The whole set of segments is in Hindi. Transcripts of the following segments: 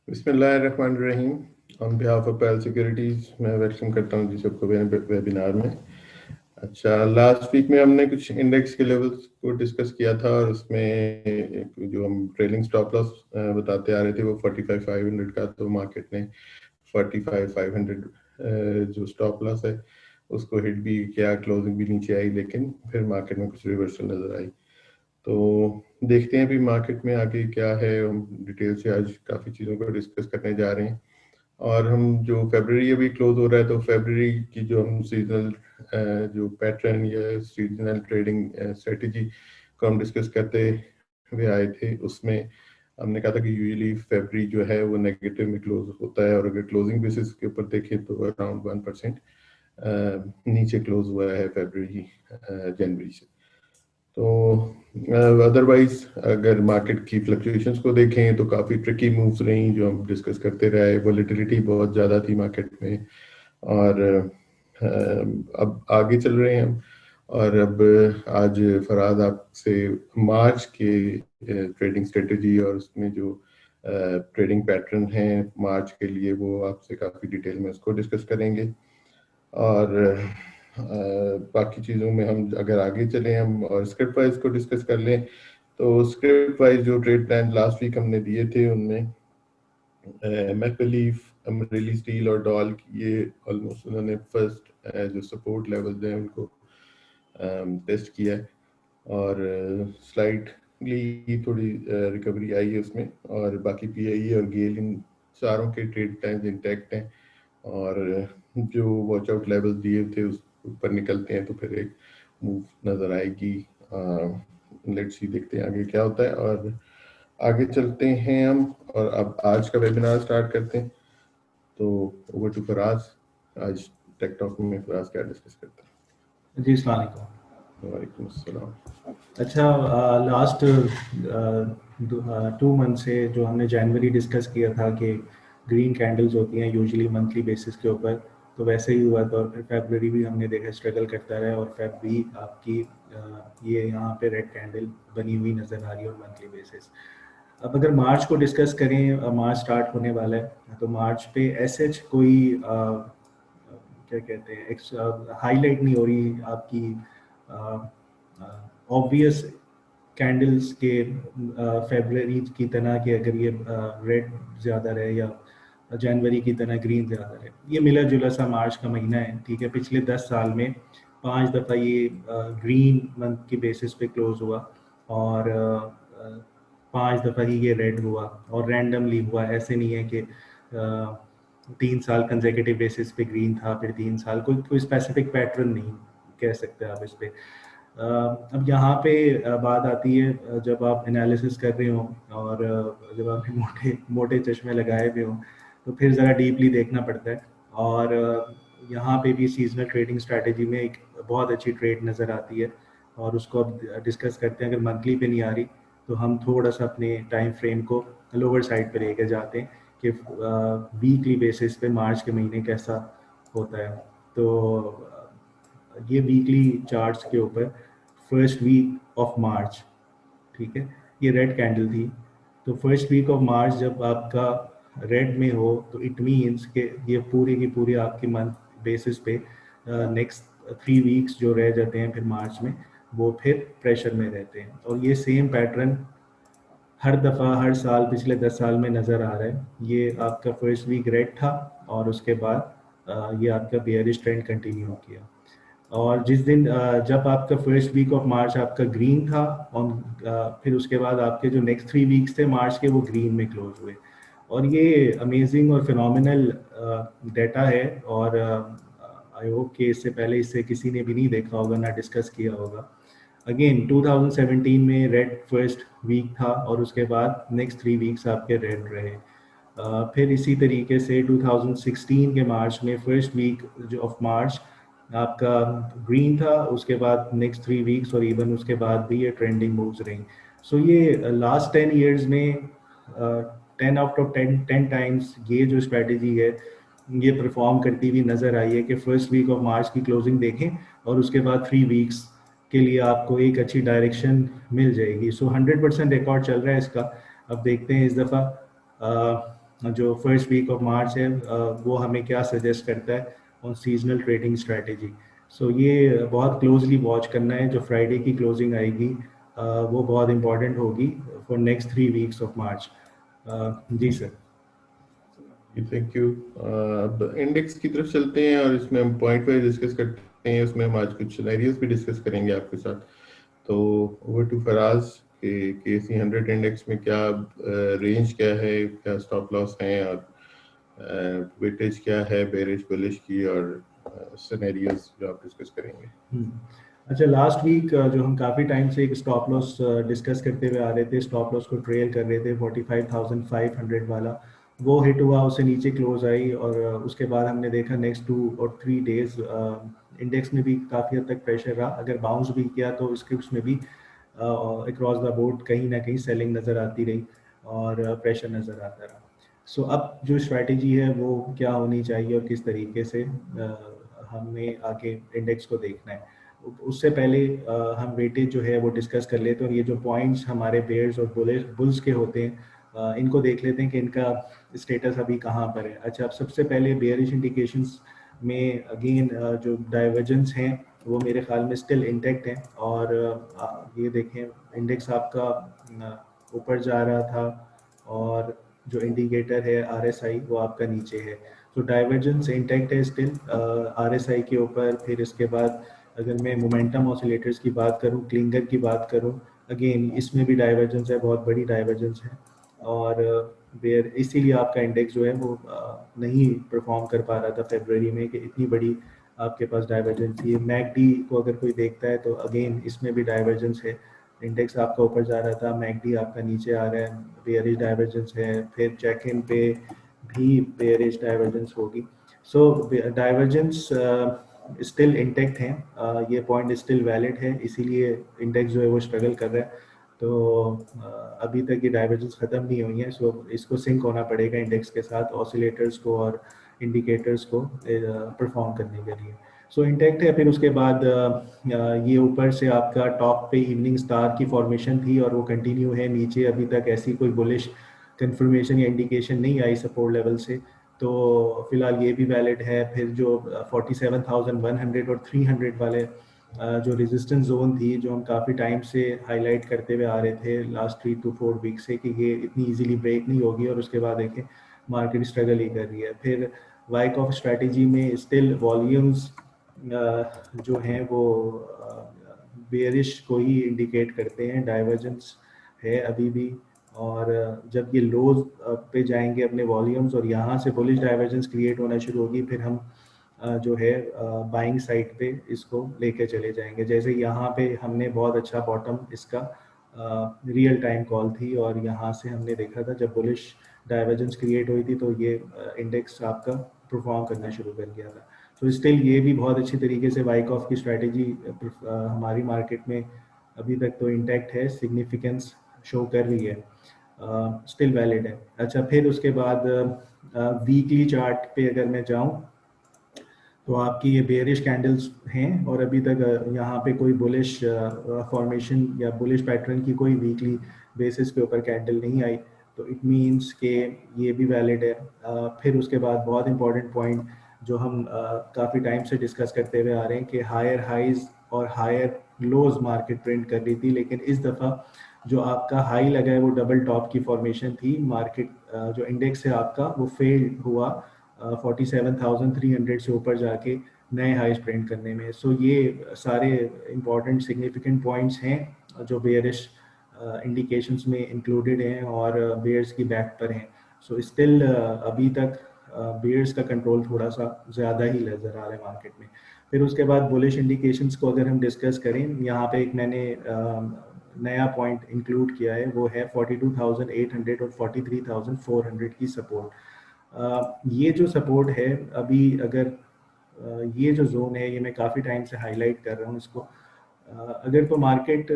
बिस्मिल्लाहिर्रहमानिर्रहीम। On behalf of Pearl securities मैं वेलकम करता हूँ जी सबको मेरे वेबिनार में। अच्छा, लास्ट वीक में हमने कुछ इंडेक्स के लेवल्स को डिस्कस किया था और उसमें जो हम ट्रेलिंग स्टॉप लॉस बताते आ रहे थे वो 45,500 का, तो मार्केट ने 45,500 जो स्टॉप लॉस है उसको हिट भी किया, क्लोजिंग भी नीचे आई, लेकिन फिर मार्केट में कुछ रिवर्सल नजर आई। तो देखते हैं अभी मार्केट में आगे क्या है। हम डिटेल से आज काफ़ी चीज़ों को डिस्कस करने जा रहे हैं। और हम जो फरवरी अभी क्लोज हो रहा है, तो फरवरी की जो हम सीजनल जो पैटर्न या सीजनल ट्रेडिंग स्ट्रेटजी को हम डिस्कस करते हुए आए थे, उसमें हमने कहा था कि यूजुअली फरवरी जो है वो नेगेटिव में क्लोज होता है, और अगर क्लोजिंग बेसिस के ऊपर देखें तो अराउंड 1% नीचे क्लोज हुआ है फरवरी जनवरी से। तो अदरवाइज अगर मार्केट की फ्लक्चुएशंस को देखें तो काफ़ी ट्रिकी मूव्स रही जो हम डिस्कस करते रहे। वोलेटिलिटी बहुत ज़्यादा थी मार्केट में, और अब आगे चल रहे हैं हम। और अब आज फराज आपसे मार्च के ट्रेडिंग स्ट्रेटजी और उसमें जो ट्रेडिंग पैटर्न है मार्च के लिए, वो आपसे काफ़ी डिटेल में उसको डिस्कस करेंगे। और बाकी चीज़ों में हम अगर आगे चलें हम और स्क्रिप्ट वाइज को डिस्कस कर लें, तो स्क्रिप्ट वाइज जो ट्रेड प्लान लास्ट वीक हमने दिए थे उनमें मैकलीफ, अमरेली स्टील और डॉल की, ये ऑलमोस्ट उन्होंने फर्स्ट जो सपोर्ट लेवल्स हैं उनको टेस्ट किया है, और स्लाइटली थोड़ी रिकवरी आई है उसमें। और बाकी पीआई और गेल, इन चारों के ट्रेड टाइम्स इंटैक्ट हैं, और जो वॉच आउट लेवल दिए थे उस ऊपर निकलते हैं तो फिर एक मूव नजर आएगी। लेट्स सी, देखते हैं आगे क्या होता है, और आगे चलते हैं हम और अब आज का वेबिनार स्टार्ट करते हैं। तो ओवर टू फराज। आज टेक टॉक में फराज क्या डिस्कस करते हैं? जी, अस्सलाम वालेकुम। वालेकुम अस्सलाम। अच्छा, लास्ट 2 मंथ से जो हमने जनवरी डिस्कस किया था कि ग्रीन कैंडल्स होती हैं यूजुअली मंथली बेसिस के ऊपर, तो वैसे ही हुआ था। और फिर फरवरी भी हमने देखा स्ट्रगल करता रहा, और फेब भी आपकी ये यहाँ पे रेड कैंडल बनी हुई नज़र आ रही है मंथली बेसिस। अब अगर मार्च को डिस्कस करें, मार्च स्टार्ट होने वाला है, तो मार्च पे ऐसे कोई क्या कहते हैं हाईलाइट नहीं हो रही आपकी ऑब्वियस कैंडल्स के फेब्रुअरी की तरह कि अगर ये रेड ज़्यादा रहे या जनवरी की तरह ग्रीन ज़्यादा रहे। ये मिला जुला सा मार्च का महीना है, ठीक है। पिछले 10 साल में 5 दफ़ा ये ग्रीन मंथ की बेसिस पे क्लोज हुआ, और 5 दफ़ा ही ये रेड हुआ, और रैंडमली हुआ। ऐसे नहीं है कि 3 साल कंसेक्यूटिव बेसिस पे ग्रीन था, फिर 3 साल, कोई स्पेसिफिक पैटर्न नहीं कह सकते आप इस पे। अब यहाँ पे बात आती है जब आप एनालिसिस कर रहे हो, और जब आपने मोटे मोटे चश्मे लगाए हुए हो, तो फिर ज़रा डीपली देखना पड़ता है। और यहाँ पे भी सीजनल ट्रेडिंग स्ट्रैटेजी में एक बहुत अच्छी ट्रेड नज़र आती है, और उसको अब डिस्कस करते हैं। अगर मंथली पे नहीं आ रही तो हम थोड़ा सा अपने टाइम फ्रेम को लोअर साइड पे लेकर जाते हैं कि वीकली बेसिस पे मार्च के महीने कैसा होता है। तो ये वीकली चार्ट्स के ऊपर फर्स्ट वीक ऑफ मार्च, ठीक है, ये रेड कैंडल थी। तो फर्स्ट वीक ऑफ मार्च जब आपका रेड में हो, तो इट मीन्स कि ये पूरी की पूरी आपकी मंथ बेसिस पे नेक्स्ट 3 वीक्स जो रह जाते हैं फिर मार्च में, वो फिर प्रेशर में रहते हैं। और ये सेम पैटर्न हर दफ़ा हर साल पिछले 10 साल में नज़र आ रहा है। ये आपका फर्स्ट वीक रेड था, और उसके बाद ये आपका बेयरिश ट्रेंड कंटिन्यू किया। और जिस दिन जब आपका फर्स्ट वीक ऑफ मार्च आपका ग्रीन था, और फिर उसके बाद आपके जो नेक्स्ट 3 वीक्स थे मार्च के, वो ग्रीन में क्लोज हुए। और ये अमेजिंग और फिनोमिनल डेटा है, और आई होप कि इससे पहले इससे किसी ने भी नहीं देखा होगा, ना डिस्कस किया होगा। अगेन 2017 में रेड फर्स्ट वीक था, और उसके बाद नेक्स्ट 3 वीक्स आपके रेड रहे। फिर इसी तरीके से 2016 के मार्च में फर्स्ट वीक जो ऑफ मार्च आपका ग्रीन था, उसके बाद नेक्स्ट 3 वीक्स और इवन उसके बाद भी ये ट्रेंडिंग मूव्स रही। सो ये लास्ट 10 ईयर्स में 10 आउट ऑफ 10 टाइम्स ये जो स्ट्रेटजी है ये परफॉर्म करती हुई नज़र आई है कि फर्स्ट वीक ऑफ मार्च की क्लोजिंग देखें, और उसके बाद 3 वीक्स के लिए आपको एक अच्छी डायरेक्शन मिल जाएगी। सो 100% रिकॉर्ड चल रहा है इसका। अब देखते हैं इस दफ़ा जो फर्स्ट वीक ऑफ मार्च है वो हमें क्या सजेस्ट करता है ऑन सीजनल ट्रेडिंग स्ट्रेटेजी। सो ये बहुत क्लोजली वॉच करना है। जो फ्राइडे की क्लोजिंग आएगी वो बहुत इंपॉर्टेंट होगी for next 3 weeks of March. जी सर। Thank you. अब इंडेक्स की तरफ चलते हैं और इसमें हम पॉइंट वाइज डिस्कस करते हैं। उसमें हम आज कुछ सिनेरियोज भी डिस्कस करेंगे आपके साथ। तो ओवर टू फराज के सी 100 इंडेक्स में क्या रेंज क्या है, क्या स्टॉप लॉस हैं, और वेटेज क्या है बेरिश बुलिश की, और सिनेरियोज जो आप डिस्कस करेंगे। अच्छा, लास्ट वीक जो हम काफ़ी टाइम से एक स्टॉप लॉस डिस्कस करते हुए आ रहे थे, स्टॉप लॉस को ट्रेल कर रहे थे 45,500 वाला, वो हिट हुआ, उससे नीचे क्लोज आई और उसके बाद हमने देखा नेक्स्ट 2 और 3 डेज इंडेक्स में भी काफ़ी हद तक प्रेशर रहा। अगर बाउंस भी किया तो इसके उसमें भी अक्रॉस द बोर्ड कहीं ना कहीं सेलिंग नज़र आती रही और प्रेशर नज़र आता रहा। सो अब जो स्ट्रैटेजी है वो क्या होनी चाहिए और किस तरीके से हमें आगे इंडेक्स को देखना है, उससे पहले हम वेटेज जो है वो डिस्कस कर लेते हैं और ये जो पॉइंट्स हमारे बेयर्स और बुल्स के होते हैं इनको देख लेते हैं कि इनका स्टेटस अभी कहाँ पर है। अच्छा, अब सबसे पहले बेयरिश इंडिकेशंस में अगेन जो डाइवर्जेंस हैं वो मेरे ख्याल में स्टिल इंटैक्ट हैं और ये देखें इंडेक्स आपका ऊपर जा रहा था और जो इंडिकेटर है RSI वो आपका नीचे है, तो डाइवर्जेंस इंटैक्ट है स्टिल RSI के ऊपर। फिर इसके बाद अगर मैं मोमेंटम ऑसिलेटर्स की बात करूं, क्लिंगर की बात करूं, अगेन इसमें भी डाइवर्जेंस है, बहुत बड़ी डाइवर्जेंस है और वेयर इसीलिए आपका इंडेक्स जो है वो नहीं परफॉर्म कर पा रहा था फरवरी में कि इतनी बड़ी आपके पास डाइवर्जेंस थी। मैकडी को अगर कोई देखता है तो अगेन इसमें भी डाइवर्जेंस है, इंडेक्स आपका ऊपर जा रहा था, मैकडी आपका नीचे आ रहा है, बेयरिश डाइवर्जेंस है। फिर चेक इन पे भी बेयरिश डाइवर्जेंस होगी। सो डाइवर्जेंस स्टिल इंटैक्ट हैं, ये पॉइंट स्टिल वैलिड है, इसीलिए इंडेक्स जो है वो स्ट्रगल कर रहा है। तो अभी तक ये डाइवर्जेंस ख़त्म नहीं हुई है, सो इसको सिंक होना पड़ेगा इंडेक्स के साथ, ऑसिलेटर्स को और इंडिकेटर्स को परफॉर्म करने के लिए। सो इंटैक्ट है। फिर उसके बाद ये ऊपर से आपका टॉप पे इवनिंग स्टार की फॉर्मेशन थी और वो कंटिन्यू है, नीचे अभी तक ऐसी कोई बुलिश कंफर्मेशन या इंडिकेशन नहीं आई सपोर्ट लेवल से, तो फिलहाल ये भी वैलिड है। फिर जो 47,100 और 300 वाले जो रेजिस्टेंस जोन थी, जो हम काफ़ी टाइम से हाईलाइट करते हुए आ रहे थे लास्ट 3 to 4 वीक से कि ये इतनी इजीली ब्रेक नहीं होगी, और उसके बाद देखें मार्केट स्ट्रगल ही कर रही है। फिर वाइक ऑफ स्ट्रैटेजी में स्टिल वॉल्यूम्स जो हैं वो बेयरिश को ही इंडिकेट करते हैं, डाइवर्जेंस है अभी भी, और जब ये लोज पे जाएंगे अपने वॉल्यूम्स और यहाँ से बुलिश डाइवर्जेंस क्रिएट होना शुरू होगी, फिर हम जो है बाइंग साइड पे इसको लेके चले जाएंगे। जैसे यहाँ पे हमने बहुत अच्छा बॉटम इसका रियल टाइम कॉल थी और यहाँ से हमने देखा था जब बुलिश डाइवर्जेंस क्रिएट हुई थी तो ये इंडेक्स आपका परफॉर्म करना शुरू कर गया था। तो स्टिल ये भी बहुत अच्छी तरीके से वाइक ऑफ की स्ट्रैटेजी हमारी मार्केट में अभी तक तो इंटैक्ट है, सिग्निफिकेंस शो कर रही है, स्टिल वैलिड है। अच्छा, फिर उसके बाद वीकली चार्ट पे अगर मैं जाऊं तो आपकी ये बेयरिश कैंडल्स हैं और अभी तक यहाँ पे कोई बुलिश फॉर्मेशन या बुलिश पैटर्न की कोई वीकली बेसिस के ऊपर कैंडल नहीं आई, तो इट मींस के ये भी वैलिड है। फिर उसके बाद बहुत इंपॉर्टेंट पॉइंट जो हम काफ़ी टाइम से डिस्कस करते हुए आ रहे हैं कि हायर हाइज और हायर लोज मार्केट प्रिंट कर रही थी, लेकिन इस दफ़ा जो आपका हाई लगा है वो डबल टॉप की फॉर्मेशन थी। मार्केट जो इंडेक्स है आपका वो फेल हुआ 47,300 से ऊपर जाके नए हाईज प्रिंट करने में। सो ये सारे इंपॉर्टेंट सिग्निफिकेंट पॉइंट्स हैं जो बेयरिश इंडिकेशंस में इंक्लूडेड हैं और बेयर्स की बैक पर हैं। सो स्टिल अभी तक बेयर्स का कंट्रोल थोड़ा सा ज़्यादा ही नज़र आ रहा है मार्केट में। फिर उसके बाद बुलिश इंडिकेशंस को अगर हम डिस्कस करें, यहाँ पे एक मैंने नया पॉइंट इंक्लूड किया है, वो है 42,800 और 43,400 की सपोर्ट। ये जो सपोर्ट है अभी, अगर ये जो जोन है ये मैं काफ़ी टाइम से हाईलाइट कर रहा हूँ इसको, अगर तो मार्केट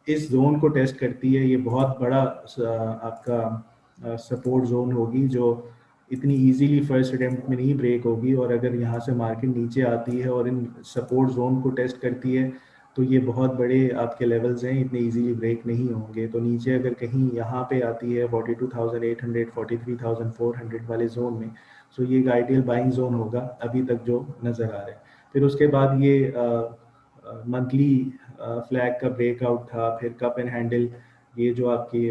इस जोन को टेस्ट करती है, ये बहुत बड़ा आपका सपोर्ट जोन होगी जो इतनी इजीली फर्स्ट अटेम्प्ट में नहीं ब्रेक होगी। और अगर यहाँ से मार्केट नीचे आती है और इन सपोर्ट जोन को टेस्ट करती है तो ये बहुत बड़े आपके लेवल्स हैं, इतने इजीली ब्रेक नहीं होंगे। तो नीचे अगर कहीं यहाँ पे आती है 42,800 43,400 वाले जोन में, तो ये एक आइडियल बाइंग जोन होगा अभी तक जो नज़र आ रहा है। फिर उसके बाद ये मंथली फ्लैग का ब्रेकआउट था, फिर कप एंड हैंडल, ये जो आपकी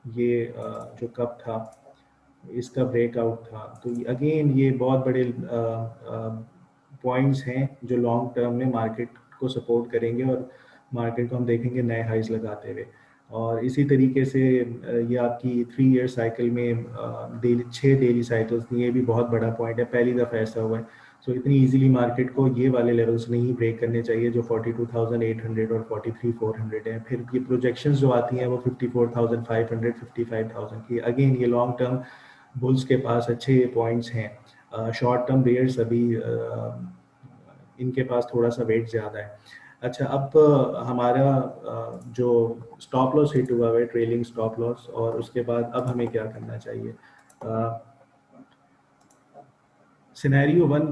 ये जो कप था इसका ब्रेकआउट था। तो अगेन ये बहुत बड़े पॉइंट्स हैं जो लॉन्ग टर्म में मार्केट को सपोर्ट करेंगे और मार्केट को हम देखेंगे नए हाइज लगाते हुए। और इसी तरीके से ये आपकी 3 ईयर साइकिल में डेली 6 डेली साइकिल्स थी, ये भी बहुत बड़ा पॉइंट है, पहली दफ़ा ऐसा हुआ है। सो इतनी इजीली मार्केट को ये वाले लेवल्स नहीं ब्रेक करने चाहिए जो 42,800 और 43,400 है। फिर ये प्रोजेक्शंस जो आती हैं वो 54,500 55,000 की। अगेन ये लॉन्ग टर्म बुल्स के पास अच्छे पॉइंट्स हैं, शॉर्ट टर्म बेयर्स अभी इनके पास थोड़ा सा वेट ज़्यादा है। अच्छा, अब हमारा जो स्टॉप लॉस हिट हुआ है, ट्रेलिंग स्टॉप लॉस, और उसके बाद अब हमें क्या करना चाहिए। सिनेरियो 1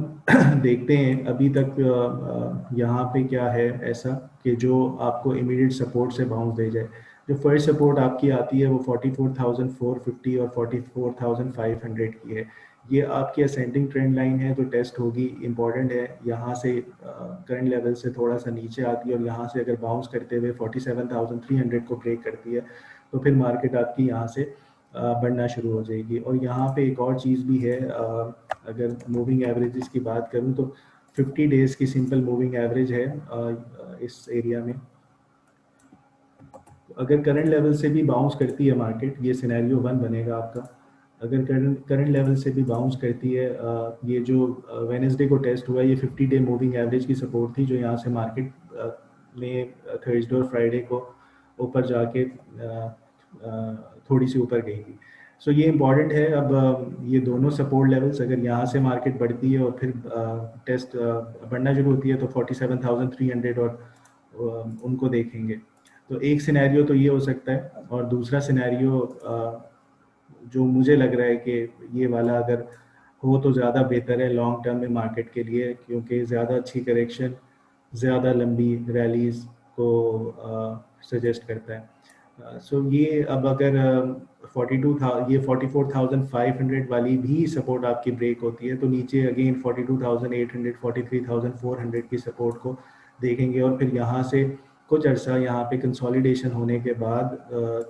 देखते हैं अभी तक यहाँ पे क्या है ऐसा कि जो आपको इमीडिएट सपोर्ट से बाउंस दे जाए। जो फर्स्ट सपोर्ट आपकी आती है वो 44,450 और 44,500 की है। ये आपकी असेंडिंग ट्रेंड लाइन है जो टेस्ट होगी, इंपॉर्टेंट है। यहाँ से करंट लेवल से थोड़ा सा नीचे आती है और यहाँ से अगर बाउंस करते हुए 47,300 को ब्रेक करती है तो फिर मार्केट आपकी यहाँ से बढ़ना शुरू हो जाएगी। और यहाँ पे एक और चीज़ भी है, अगर मूविंग एवरेजेस की बात करूँ तो 50 डेज़ की सिंपल मूविंग एवरेज है इस एरिया में। अगर करंट लेवल से भी बाउंस करती है मार्केट, ये सिनेरियो 1 बनेगा आपका। अगर करंट लेवल से भी बाउंस करती है, ये जो वेडनेसडे को टेस्ट हुआ, ये 50 डे मूविंग एवरेज की सपोर्ट थी जो यहाँ से मार्केट ने थर्सडे और फ्राइडे को ऊपर जाके थोड़ी सी ऊपर गई थी। सो ये इम्पॉर्टेंट है। अब ये दोनों सपोर्ट लेवल्स अगर यहाँ से मार्केट बढ़ती है और फिर टेस्ट बढ़ना शुरू होती है तो 47,300 और उनको देखेंगे। तो एक सिनेरियो तो ये हो सकता है, और दूसरा सिनेरियो जो मुझे लग रहा है कि ये वाला अगर हो तो ज़्यादा बेहतर है लॉन्ग टर्म में मार्केट के लिए, क्योंकि ज़्यादा अच्छी करेक्शन ज़्यादा लंबी रैलीज को सजेस्ट करता है। सो ये अब अगर 42 था, ये 44,500 वाली भी सपोर्ट आपकी ब्रेक होती है तो नीचे अगेन 42,800 43,400 की सपोर्ट को देखेंगे। और फिर यहाँ से कुछ अर्सा यहाँ पे कंसोलिडेशन होने के बाद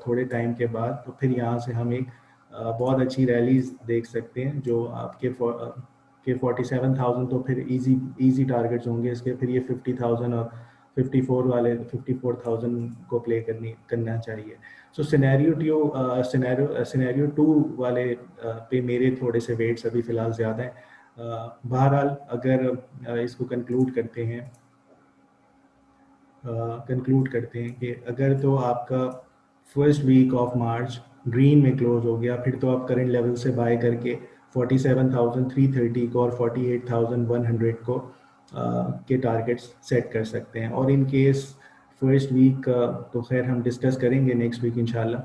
थोड़े टाइम के बाद तो फिर यहाँ से हम एक बहुत अच्छी रैलीज देख सकते हैं जो आपके के 47,000 तो फिर इजी टारगेट्स होंगे इसके। फिर ये 50,000 और 54,000 को प्ले करना चाहिए। सो सिनेरियो 2 वाले पे मेरे थोड़े से वेट्स अभी फ़िलहाल ज़्यादा हैं। बहरहाल अगर इसको कंक्लूड करते हैं कि अगर तो आपका first week of March green में क्लोज हो गया, फिर तो आप करंट लेवल से बाय करके 47,330 को और 48,100 को के टारगेट्स सेट कर सकते हैं। और इन केस फर्स्ट वीक तो खैर हम डिस्कस करेंगे नेक्स्ट वीक इंशाल्लाह।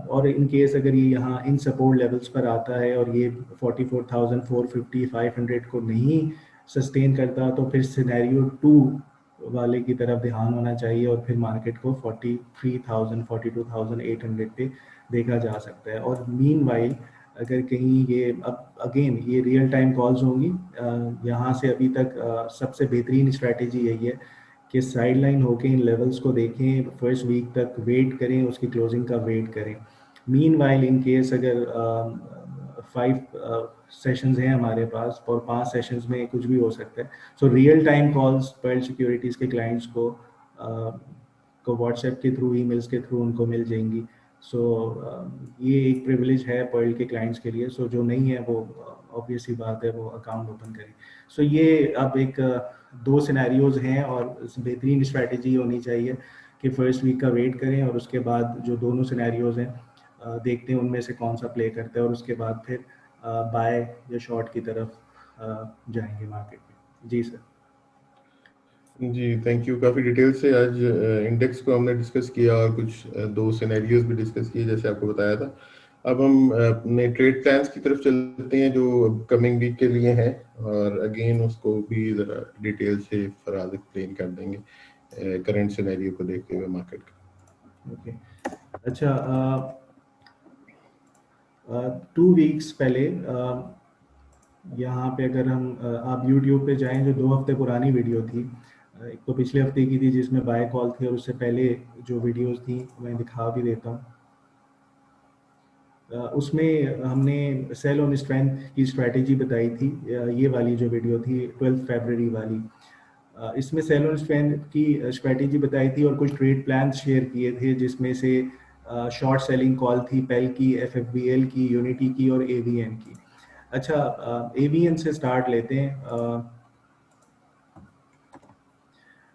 और इन केस अगर ये यहाँ इन सपोर्ट लेवल्स पर आता है और ये 44,450 500 को नहीं सस्टेन करता तो फिर सिनेरियो 2 वाले की तरफ ध्यान होना चाहिए और फिर मार्केट को 43,000 42,800 पे देखा जा सकता है। और मीनवाइल अगर कहीं ये अब अगेन ये रियल टाइम कॉल्स होंगी, यहाँ से अभी तक सबसे बेहतरीन स्ट्रैटेजी यही है कि साइड लाइन होके इन लेवल्स को देखें, फर्स्ट वीक तक वेट करें, उसकी क्लोजिंग का वेट करें। मीनवाइल इन केस अगर 5 सेशंस हैं हमारे पास और 5 सेशंस में कुछ भी हो सकता है। So real time calls Pearl securities के क्लाइंट्स को व्हाट्सएप के थ्रू, ईमेल्स के थ्रू उनको मिल जाएंगी। सो ये एक प्रिविलेज है पर्ल के क्लाइंट्स के लिए। सो जो नहीं है वो ऑब्वियस ही बात है वो अकाउंट ओपन करें। सो ये अब एक 2 सिनेरियोज हैं और बेहतरीन स्ट्रैटेजी होनी चाहिए कि फर्स्ट वीक का वेट करें और उसके बाद जो दोनों सिनेरियोज हैं देखते हैं उनमें से कौन सा प्ले करता है और उसके बाद फिर बाय या शॉर्ट की तरफ जाएंगे मार्केट में। जी सर। जी थैंक यू। काफ़ी डिटेल से आज इंडेक्स को हमने डिस्कस किया और कुछ 2 सिनेरियोज भी डिस्कस किए जैसे आपको बताया था। अब हम अपने ट्रेड प्लान्स की तरफ चलते हैं जो कमिंग वीक के लिए हैं, और अगेन उसको भी ज़रा डिटेल से फराज एक्सप्लेन कर देंगे करंट सिनेरियो को देखते हुए मार्केट का। ओके, अच्छा, 2 वीक्स पहले यहाँ पे अगर हम आप YouTube पे जाएं, जो 2 हफ्ते पुरानी वीडियो थी, एक तो पिछले हफ्ते की थी जिसमें बाय कॉल थी, और उससे पहले जो वीडियोस थी मैं दिखा भी देता हूँ। उसमें हमने सेल ऑन स्ट्रेंथ की स्ट्रैटेजी बताई थी। ये वाली जो वीडियो थी 12 फरवरी वाली, इसमें सेल ऑन स्ट्रेंथ की स्ट्रैटेजी बताई थी और कुछ ट्रेड प्लान शेयर किए थे, जिसमें से शॉर्ट सेलिंग कॉल थी पेल की, एफएफबीएल की, यूनिटी की और एवीएन की। अच्छा, एवीएन से स्टार्ट लेते हैं।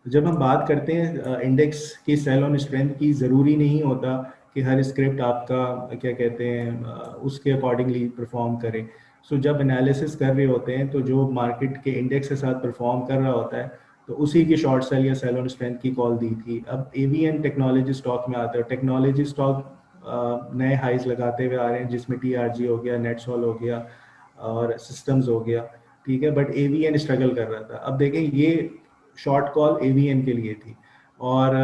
जब हम बात करते हैं इंडेक्स की सेल ऑन स्ट्रेंथ की, ज़रूरी नहीं होता कि हर स्क्रिप्ट आपका क्या कहते हैं उसके अकॉर्डिंगली परफॉर्म करे। सो जब एनालिसिस कर रहे होते हैं तो जो मार्केट के इंडेक्स के साथ परफॉर्म कर रहा होता है तो उसी की शॉर्ट सेल या सेल ऑन स्ट्रेंथ की कॉल दी थी। अब एवीएन टेक्नोलॉजी स्टॉक में आता है, टेक्नोलॉजी स्टॉक नए हाइज लगाते हुए आ रहे हैं, जिसमें टीआरजी हो गया, नेटसॉल हो गया और सिस्टम्स हो गया, ठीक है, बट एवीएन स्ट्रगल कर रहा था। अब देखें, ये शॉर्ट कॉल एवीएन के लिए थी और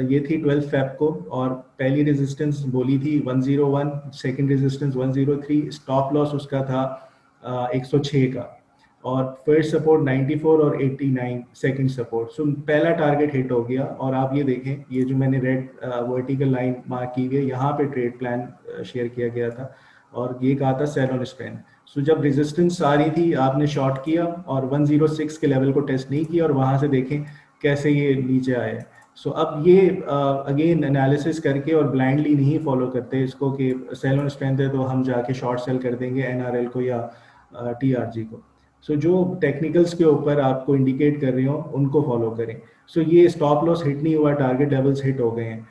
ये थी 12 फेब को, और पहली रेजिस्टेंस बोली थी 101, सेकंड रेजिस्टेंस 103, स्टॉप लॉस उसका था 106 का, और फर्स्ट सपोर्ट 94 और 89 सेकंड सपोर्ट। सो पहला टारगेट हिट हो गया। और आप ये देखें, ये जो मैंने रेड वर्टिकल लाइन मार्क की गई, यहाँ पे ट्रेड प्लान शेयर किया गया था और ये कहा था सेल ऑन स्ट्रेंथ। सो जब रेजिस्टेंस आ रही थी आपने शॉर्ट किया और 106 के लेवल को टेस्ट नहीं किया, और वहां से देखें कैसे ये नीचे आए। सो अब ये अगेन एनालिसिस करके और ब्लाइंडली नहीं फॉलो करते इसको कि सेल ऑन स्ट्रेंथ है तो हम जाके शॉर्ट सेल कर देंगे एनआरएल को या टीआरजी को। सो जो टेक्निकल्स के ऊपर आपको इंडिकेट कर रही हो उनको फॉलो करें। सो ये स्टॉप लॉस हिट नहीं हुआ, टारगेट लेवल्स हिट हो गए हैं।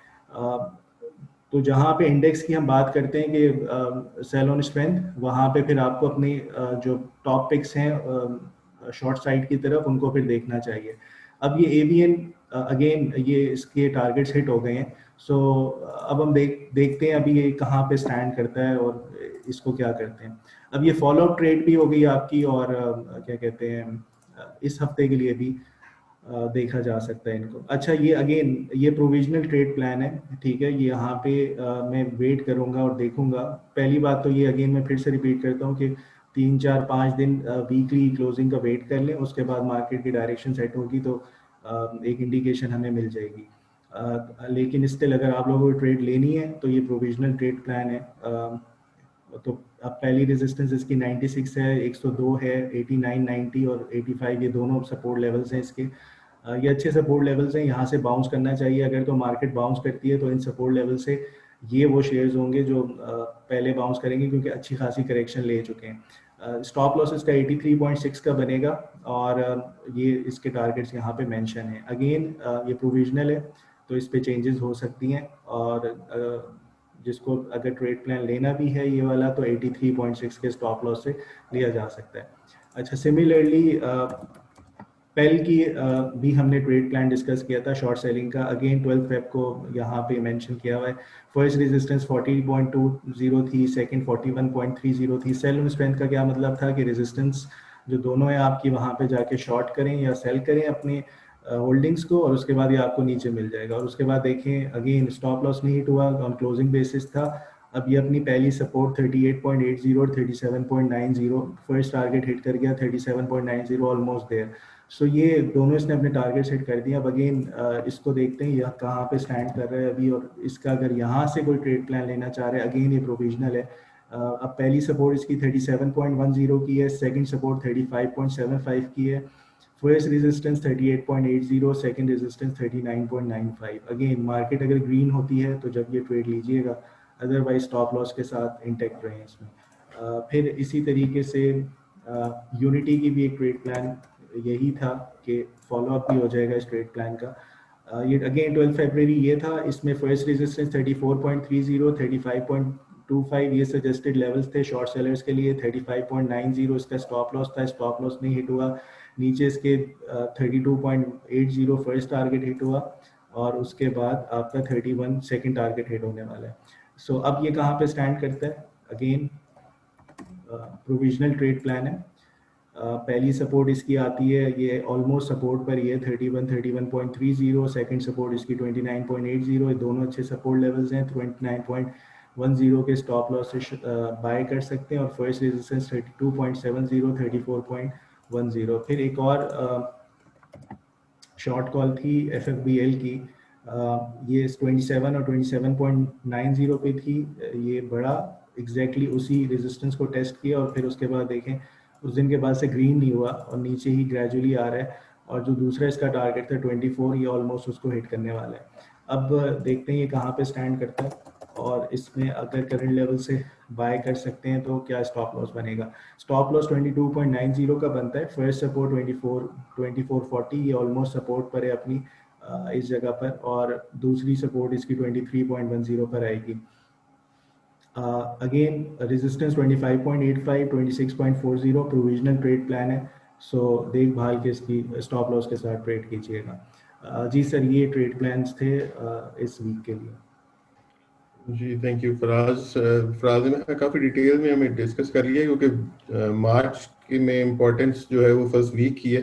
तो जहाँ पे इंडेक्स की हम बात करते हैं कि सेल ऑन स्ट्रेंथ, वहाँ पे फिर आपको अपनी जो टॉप पिक्स हैं शॉर्ट साइड की तरफ, उनको फिर देखना चाहिए। अब ये एवीएन अगेन ये इसके टारगेट्स हिट हो गए हैं। सो अब हम देखते हैं अभी ये कहाँ पे स्टैंड करता है और इसको क्या करते हैं। अब ये फॉलो अप ट्रेड भी हो गई आपकी, और क्या कहते हैं इस हफ्ते के लिए भी देखा जा सकता है इनको। अच्छा, ये अगेन ये प्रोविजनल ट्रेड प्लान है, ठीक है, ये यहाँ पे मैं वेट करूँगा और देखूंगा। पहली बात तो ये अगेन मैं फिर से रिपीट करता हूँ कि 3 4 5 दिन वीकली क्लोजिंग का वेट कर लें, उसके बाद मार्केट की डायरेक्शन सेट होगी तो एक इंडिकेशन हमें मिल जाएगी। लेकिन स्टिल अगर आप लोगों को ट्रेड लेनी है तो ये प्रोविजनल ट्रेड प्लान है। तो अब पहली रेजिस्टेंस इसकी 96 है, 102 है, 89 90 और 85, ये दोनों सपोर्ट लेवल्स हैं इसके। ये अच्छे सपोर्ट लेवल्स हैं, यहाँ से बाउंस करना चाहिए। अगर तो मार्केट बाउंस करती है तो इन सपोर्ट लेवल से ये वो शेयर्स होंगे जो पहले बाउंस करेंगे, क्योंकि अच्छी खासी करेक्शन ले चुके हैं। स्टॉप लॉस इसका 83.6 का बनेगा और ये इसके टारगेट्स यहाँ पे मेंशन है। अगेन ये प्रोविजनल है तो इस पे चेंजेस हो सकती हैं, और जिसको अगर ट्रेड प्लान लेना भी है ये वाला तो 83.6 के स्टॉप लॉस से लिया जा सकता है। अच्छा, सिमिलरली पेल की भी हमने ट्रेड प्लान डिस्कस किया था शॉर्ट सेलिंग का। अगेन 12 फेब को यहाँ पे मेंशन किया हुआ है। फर्स्ट रेजिस्टेंस 40.20 थी, सेकंड 41.30 थी। सेल ऑन स्ट्रेंथ का क्या मतलब था कि रेजिस्टेंस जो दोनों है आपकी, वहाँ पे जाके शॉर्ट करें या सेल करें अपने होल्डिंग्स को, और उसके बाद ये आपको नीचे मिल जाएगा। और उसके बाद देखें अगेन स्टॉप लॉस नहीं हिट हुआ, ऑन क्लोजिंग बेसिस था। अब ये अपनी पहली सपोर्ट 38.80 और 37.90, फर्स्ट टारगेट हिट कर गया 37.90, ऑलमोस्ट देयर। सो ये दोनों इसने अपने टारगेट सेट कर दिए। अब अगेन इसको देखते हैं यह कहाँ पे स्टैंड कर रहा है अभी, और इसका अगर यहाँ से कोई ट्रेड प्लान लेना चाह रहे हैं, अगेन ये प्रोविजनल है। अब पहली सपोर्ट इसकी 37.10 की है, सेकंड सपोर्ट 35.75 की है, first resistance 38.80, second resistance 39.95। Again market अगर ग्रीन होती है तो जब ये ट्रेड लीजिएगा, अदरवाइज स्टॉप लॉस के साथ इंटेक्ट रहे इसमें। फिर इसी तरीके से यूनिटी की भी एक ट्रेड प्लान यही था कि फॉलो अप भी हो जाएगा इस ट्रेड प्लान का। ये अगेन 12 फरवरी ये था, इसमें फर्स्ट रेजिस्टेंस 34.30, 35.25 ये सजेस्टेड लेवल्स थे शॉर्ट सेलर्स के लिए। 35.90 इसका स्टॉप लॉस था, स्टॉप लॉस नहीं हिट हुआ। नीचे इसके 32.80 फर्स्ट टारगेट हिट हुआ, और उसके बाद आपका 31 सेकंड टारगेट हिट होने वाला है। सो अब ये कहाँ पे स्टैंड करता है, अगेन प्रोविजनल ट्रेड प्लान है। पहली सपोर्ट इसकी आती है, ये ऑलमोस्ट सपोर्ट पर ही है 31 सेकंड सपोर्ट इसकी 29.80, दोनों अच्छे सपोर्ट लेवल्स हैं। 29.10 के स्टॉप लॉस से बाय कर सकते हैं और फर्स्ट रेजिस्टेंस 32.70, 34.10। फिर एक और शॉर्ट कॉल थी FFBL की, ये 27 और 27.90 पे थी। ये बड़ा एग्जैक्टली उसी रेजिस्टेंस को टेस्ट किया और फिर उसके बाद देखें उस दिन के बाद से ग्रीन नहीं हुआ और नीचे ही ग्रेजुअली आ रहा है। और जो दूसरा इसका टारगेट था 24, ये ऑलमोस्ट उसको हिट करने वाला है। अब देखते हैं ये कहाँ पे स्टैंड करता है और इसमें अगर करंट लेवल से बाय कर सकते हैं तो क्या स्टॉप लॉस बनेगा। स्टॉप लॉस 22.90 का बनता है। फर्स्ट सपोर्ट 2440, ये ऑलमोस्ट सपोर्ट पर है अपनी इस जगह पर, और दूसरी सपोर्ट इसकी 23.10 पर आएगी। Again resistance 25.85, 26.40 provisional trade plan है। सो देखभाल के इसकी स्टॉप लॉस के साथ ट्रेड कीजिएगा। जी सर, ये ट्रेड प्लान्स थे इस वीक के लिए। जी थैंक यू फराज ने काफ़ी डिटेल में हमें डिस्कस कर लिया, क्योंकि मार्च के में इम्पोर्टेंस जो है वो फर्स्ट वीक की है।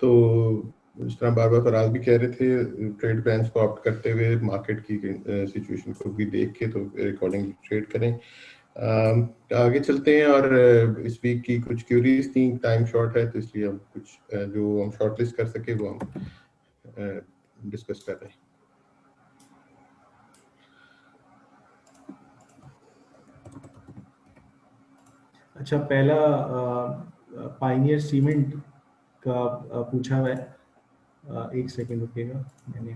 तो जिस तरह बार बार फराज भी कह रहे थे, ट्रेड प्लान्स को ऑप्ट करते हुए मार्केट की सिचुएशन को भी देख के तो अकॉर्डिंगली ट्रेड करें। आगे चलते हैं, और इस वीक की कुछ क्यूरीज थी, टाइम शॉर्ट है तो इसलिए हम कुछ जो हम शॉर्ट लिस्ट कर सके वो हम डिस्कस कर रहे हैं। अच्छा, पहला पाइनियर सीमेंट का पूछा हुआ है। एक सेकेंड रुकिएगा, मैंने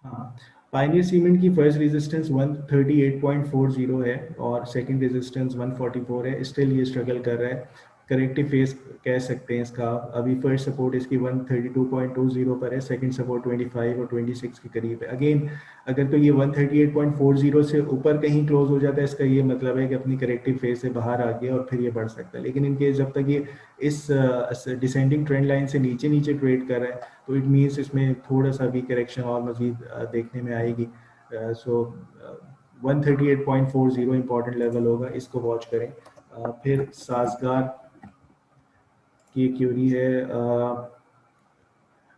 हाँ, पाइनियर सीमेंट की फर्स्ट रेजिस्टेंस 138.40 है और सेकंड रेजिस्टेंस 144 है। स्टिल ये स्ट्रगल कर रहा है, करेक्टिव फेस कह सकते हैं इसका। अभी फर्स्ट सपोर्ट इसकी 132.20 पर है, सेकंड सपोर्ट 25 और 26 के करीब है। अगेन अगर तो ये 138.40 से ऊपर कहीं क्लोज हो जाता है, इसका ये मतलब है कि अपनी करेक्टिव फेस से बाहर आ गया और फिर ये बढ़ सकता है। लेकिन इनके जब तक ये इस डिसेंडिंग ट्रेंड लाइन से नीचे नीचे ट्रेड कर रहा है तो इट मीन्स इसमें थोड़ा सा भी करेक्शन और मजीद देखने में आएगी। सो 138.40 इंपॉर्टेंट लेवल होगा, इसको वॉच करें। फिर साजगार की क्यूरी है,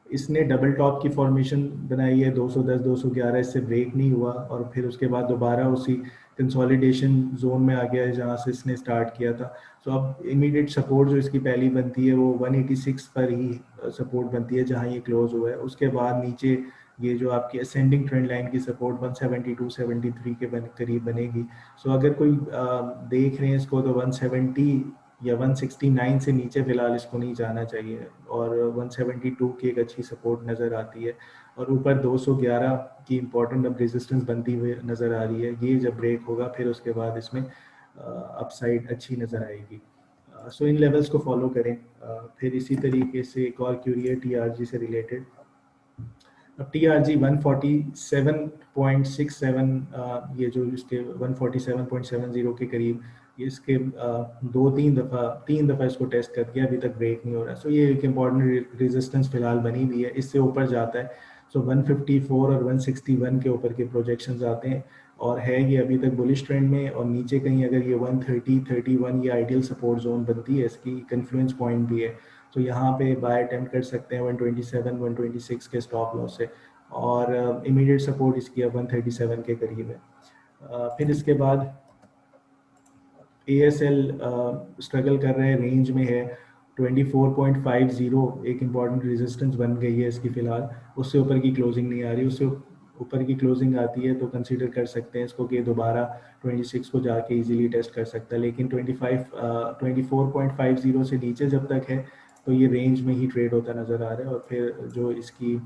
इसने डबल टॉप की फॉर्मेशन बनाई है 210 211, इससे ब्रेक नहीं हुआ और फिर उसके बाद दोबारा उसी कंसोलिडेशन जोन में आ गया है जहां से इसने स्टार्ट किया था। सो अब इमीडिएट सपोर्ट जो इसकी पहली बनती है वो 186 पर ही सपोर्ट बनती है जहां ये क्लोज हुआ है। उसके बाद नीचे ये जो आपकी असेंडिंग ट्रेंड लाइन की सपोर्ट 172 73 के करीब बनेगी। सो अगर कोई देख रहे हैं इसको तो 170 या 169 से नीचे फिलहाल इसको नहीं जाना चाहिए, और 172 की एक अच्छी सपोर्ट नज़र आती है और ऊपर 211 की इम्पोर्टेंट अब रेजिस्टेंस बनती हुई नज़र आ रही है। ये जब ब्रेक होगा फिर उसके बाद इसमें अपसाइड अच्छी नज़र आएगी। सो इन लेवल्स को फॉलो करें। फिर इसी तरीके से एक और क्यूरी है TRG से रिलेटेड। अब TRG 147.67, ये जो इसके 147.70 के करीब, ये इसके तीन दफ़ा इसको टेस्ट कर दिया, अभी तक ब्रेक नहीं हो रहा। सो ये एक इम्पॉर्टेंट रेजिस्टेंस फिलहाल बनी हुई है, इससे ऊपर जाता है। सो 154 और 161 के ऊपर के प्रोजेक्शंस आते हैं और है ये अभी तक बुलिश ट्रेंड में। और नीचे कहीं अगर ये 130 31 ये आइडियल सपोर्ट जोन बनती है, इसकी कन्फ्लुएंस पॉइंट भी है। तो यहाँ पे बाय अटेम्प्ट कर सकते हैं 127 126 के स्टॉप लॉस से, और इमीडिएट सपोर्ट इसकी अब 137 के करीब है। फिर इसके बाद ASL स्ट्रगल कर रहे हैं, रेंज में है 24.50, एक इम्पॉर्टेंट रेजिस्टेंस बन गई है इसकी फिलहाल। उससे ऊपर की क्लोजिंग नहीं आ रही, उससे ऊपर की क्लोजिंग आती है तो कंसीडर कर सकते हैं इसको कि दोबारा 26 को जाके इजीली टेस्ट कर सकता है। लेकिन 24.50 से नीचे जब तक है तो ये रेंज में ही ट्रेड होता नज़र आ रहा है। और फिर जो इसकी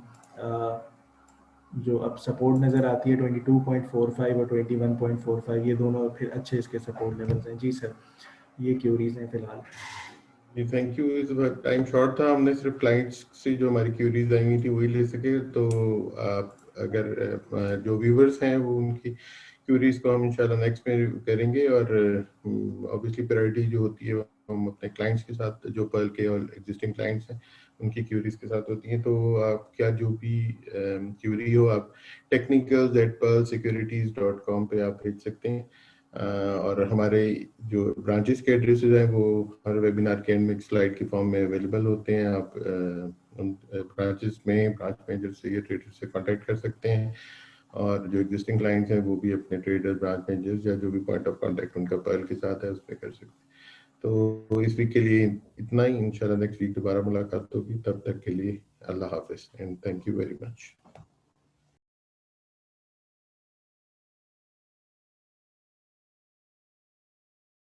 जो अब सपोर्ट नज़र आती है 22.45 और 21.45, ये दोनों फिर अच्छे इसके सपोर्ट लेवल्स हैं। जी सर, ये क्यूरीज हैं फिलहाल। जी थैंक यू। इस बार टाइम शॉर्ट था, हमने सिर्फ क्लाइंट्स से जो हमारी क्यूरीज आई हुई थी वही ले सके। तो आप अगर जो व्यूवर्स हैं वो उनकी क्यूरीज को हम इंशाल्लाह नेक्स्ट में करेंगे, और ऑब्वियसली प्रायोरिटी जो होती है हम अपने क्लाइंट्स के साथ, जो पर्ल के और एग्जिस्टिंग क्लाइंट्स हैं उनकी क्यूरीज के साथ होती हैं। तो आप क्या जो भी क्यूरी हो आप technicals@pearlsecurities.com पे आप भेज सकते हैं। और हमारे जो ब्रांचेस के एड्रेसेस हैं वो हर वेबिनार के एंड में स्लाइड के फॉर्म में अवेलेबल होते हैं। आप उन ब्रांचेस में ब्रांच मैनेजर से या ट्रेडर से कांटेक्ट कर सकते हैं, और जो एग्जिस्टिंग क्लाइंट्स हैं वो भी अपने ट्रेडर, ब्रांच मैनेजर्स या जो भी पॉइंट ऑफ कांटेक्ट उनका पर्ल के साथ है उस पर कर सकते हैं। तो इस वीक के लिए इतना ही, इंशाल्लाह नेक्स्ट वीक दोबारा मुलाकात होगी। तब तक के लिए अल्लाह हाफिज and thank you very much.